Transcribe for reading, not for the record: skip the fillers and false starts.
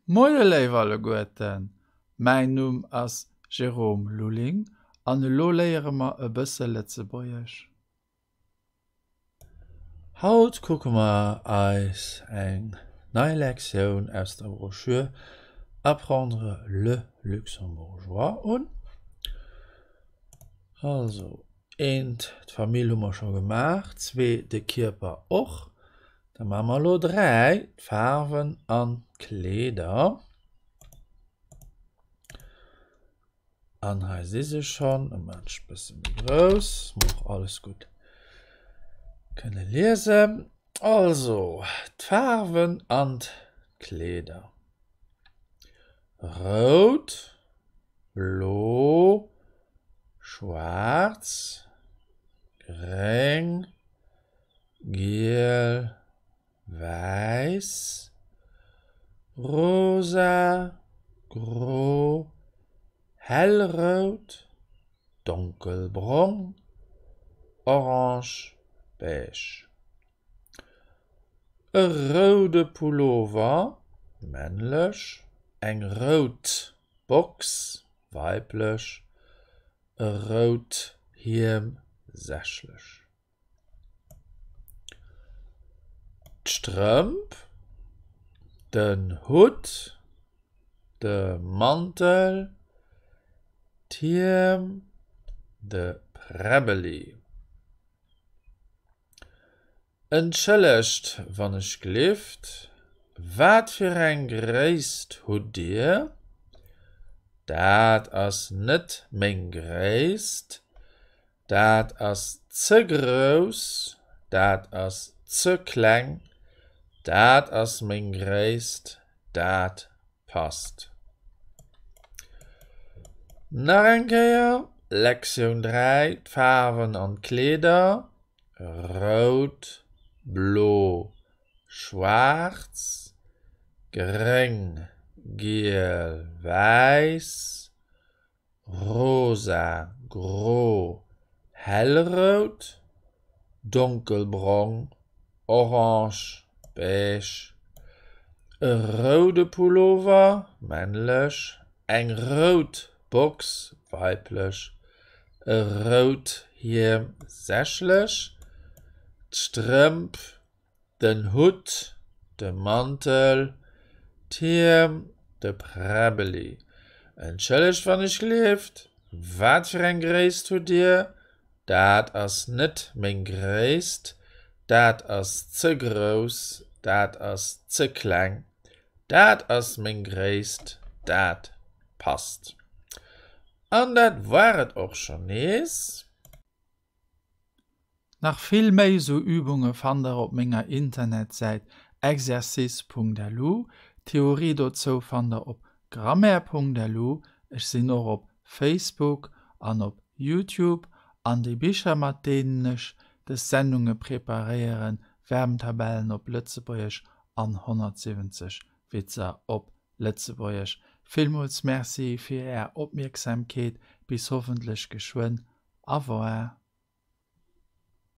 Moin alle Goeten, mein Numm ass Jerome Luling, an lo léiere ma e bësse Lettzebuerch. Haut gucke ma als eng neue Lektion aus der Broschüre Apprendre le Luxembourgeois und also d'Familie hummer schon gemacht, 2 de Kierper och, da machen wir lo 3 Farben an Kleider. An he se schon e Matsch bisschen groß, noch alles gut können lesen. Also Farben an Kleider: Rot, Blau, Schwarz, Grün, Gel, Weiß, Rosa, Grau, Hellrot, Dunkelbraun, Orange, Beige. E rode Pullover, männlich, eng rot Box, weiblich, e rot Hiem, sächlich. D'Strümp, den Hut, de Mantel, Thiem, de Prebeli. Entschëllecht wann ech glift, wat fir eng Gréist hut Dir? Dat ass net még Gréist, dat ass ze gros, dat ass ze kleng, dat ass még Gréist, dat passt. Nach enkeier Lektion 3, Farben an Kleider: Rot, Blau, Schwarz, Grün, Gel, Weiß, Rosa, Grau, Hellrot, Dunkelbraun, Orange, Beige. E rode Pullover, männlich, eng rot Box, weiblich, e rot Hiem, sächlich. D'Strümp, den Hut, de Mantel, Thiem, de Prebeli. Entschëllecht wann ich glift, wat fir eng Gréist hut Dir? Dat ass net még Gréist, dat ass ze gros, dat ass ze kleng, dat ass még Gréist, dat passt. An dat waret och schon nees. Nach vill méi so Übunge fander op ménger Internetsäit exercice.delu, Theorie dozo fander op grammaire.delu, ech sinn och op Facebook an op YouTube, an de Bicher mat deenech de Sendunge preparéieren, Wärmtabellen op Lëtzebuerch an 170 Witzer op Lëtzebuerch. Vielmals merci fir Opmerksamkeet, bis hoffentlich geschwind. Au revoir.